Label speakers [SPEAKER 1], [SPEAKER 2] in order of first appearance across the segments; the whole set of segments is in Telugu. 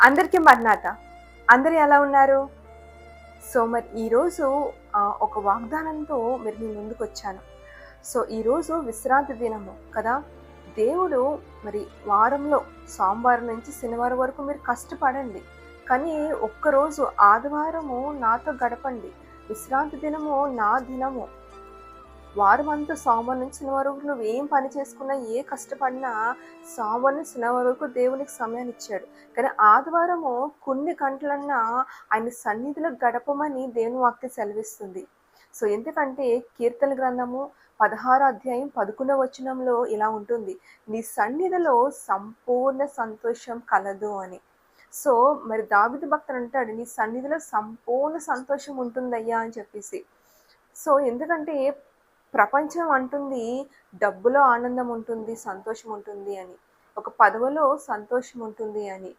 [SPEAKER 1] అందరికీ మర్నాత. అందరూ ఎలా ఉన్నారు? మరి ఈరోజు ఒక వాగ్దానంతో మీ ముందుకొచ్చాను. ఈరోజు విశ్రాంతి దినము కదా! దేవుడు మరి వారంలో సోమవారం నుంచి శనివారం వరకు మీరు కష్టపడండి. కానీ ఒక్కరోజు ఆదివారము నాతో గడపండి. విశ్రాంతి దినము నా దినము. వారమంతా సోమవారం నుంచి శనివారం వరకు నువ్వేం పని చేసుకున్నా, ఏ కష్టపడినా సోమవారం నుంచి శనివారం వరకు దేవునికి సమయాన్ని ఇచ్చాడు. కానీ ఆదివారము కొన్ని గంటలన్నా ఆయన సన్నిధిలో గడపమని దేవుని వాక్యం సెలవిస్తుంది. ఎందుకంటే కీర్తన గ్రంథము 16 అధ్యాయం 11 వచనంలో ఇలా ఉంటుంది. నీ సన్నిధిలో సంపూర్ణ సంతోషం కలదు అని. మరి దావీదు భక్తుడు అంటాడు, నీ సన్నిధిలో సంపూర్ణ సంతోషం ఉంటుందయ్యా అని చెప్పేసి. ఎందుకంటే ప్రపంచం అంటుంది డబ్బులో ఆనందం ఉంటుంది, సంతోషం ఉంటుంది అని. ఒక పదవిలో సంతోషం ఉంటుంది అని.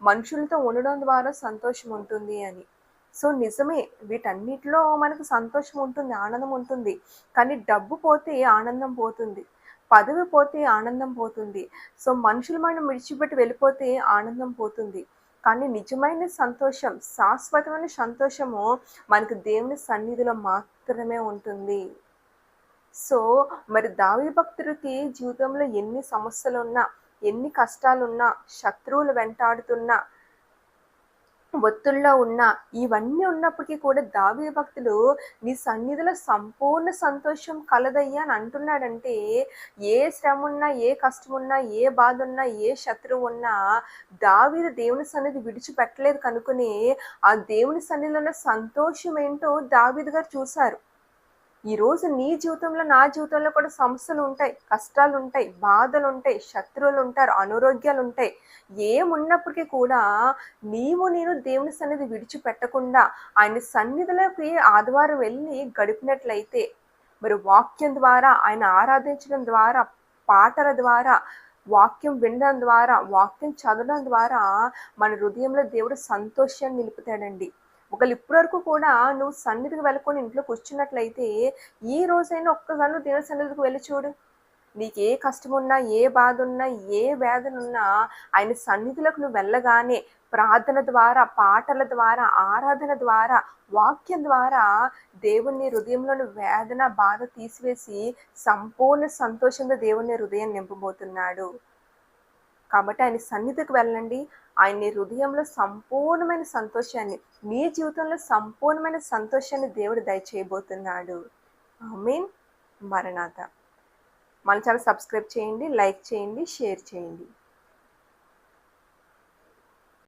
[SPEAKER 1] మనుషులతో ఉండడం ద్వారా సంతోషం ఉంటుంది అని. నిజమే, వీటన్నిటిలో మనకు సంతోషం ఉంటుంది, ఆనందం ఉంటుంది. కానీ డబ్బు పోతే ఆనందం పోతుంది. పదవి పోతే ఆనందం పోతుంది. మనుషులు మనం విడిచిపెట్టి వెళ్ళిపోతే ఆనందం పోతుంది. కానీ నిజమైన సంతోషం, శాశ్వతమైన సంతోషము మనకు దేవుని సన్నిధిలో మాత్రమే ఉంటుంది. మరి దావీదు భక్తుడికి జీవితంలో ఎన్ని సమస్యలున్నా, ఎన్ని కష్టాలున్నా, శత్రువులు వెంటాడుతున్నా, ఒత్తిడిలో ఉన్నా, ఇవన్నీ ఉన్నప్పటికీ కూడా దావీదు భక్తుడు నీ సన్నిధిలో సంపూర్ణ సంతోషం కలదయ్యా అని అంటున్నాడంటే, ఏ శ్రమ ఉన్నా, ఏ కష్టం ఉన్నా, ఏ బాధ ఉన్నా, ఏ శత్రువు ఉన్నా దావీదు దేవుని సన్నిధి విడిచిపెట్టలేదు కనుకొని ఆ దేవుని సన్నిధిలో ఉన్న సంతోషం ఏంటో దావీదు గారు చూశారు. ఈరోజు నీ జీవితంలో, నా జీవితంలో కూడా సమస్యలు ఉంటాయి, కష్టాలు ఉంటాయి, బాధలు ఉంటాయి, శత్రువులు ఉంటారు, అనారోగ్యాలు ఉంటాయి. ఏమున్నప్పటికీ కూడా నేను దేవుని సన్నిధి విడిచిపెట్టకుండా ఆయన సన్నిధిలోకి ఆదివారం వెళ్ళి గడిపినట్లయితే, మరి వాక్యం ద్వారా ఆయన ఆరాధించడం ద్వారా, పాటల ద్వారా, వాక్యం వినడం ద్వారా, వాక్యం చదవడం ద్వారా మన హృదయంలో దేవుడు సంతోషాన్ని నిలుపుతాడండి. ఒకవేళ ఇప్పటివరకు కూడా నువ్వు సన్నిధికి వెళ్ళకుండా ఇంట్లో కూర్చున్నట్లయితే, ఈ రోజైనా ఒక్కసారి నువ్వు దేవుని సన్నిధికి వెళ్ళి చూడు. నీకు ఏ కష్టమున్నా, ఏ బాధ ఉన్నా, ఏ వేదన ఉన్నా ఆయన సన్నిధిలోకి నువ్వు వెళ్ళగానే ప్రార్థన ద్వారా, పాటల ద్వారా, ఆరాధన ద్వారా, వాక్యం ద్వారా దేవుని హృదయంలోని వేదన, బాధ తీసివేసి సంపూర్ణ సంతోషంగా దేవుని హృదయం నింపబోతున్నాడు. కాబట్టి ఆయన సన్నిధికి వెళ్ళండి. ఆయన హృదయంలో సంపూర్ణమైన సంతోషాన్ని, మీ జీవితంలో సంపూర్ణమైన సంతోషాన్ని దేవుడు దయచేయబోతున్నాడు. ఆమేన్. మరణాత. మన ఛానల్ సబ్స్క్రైబ్ చేయండి, లైక్ చేయండి, షేర్ చేయండి.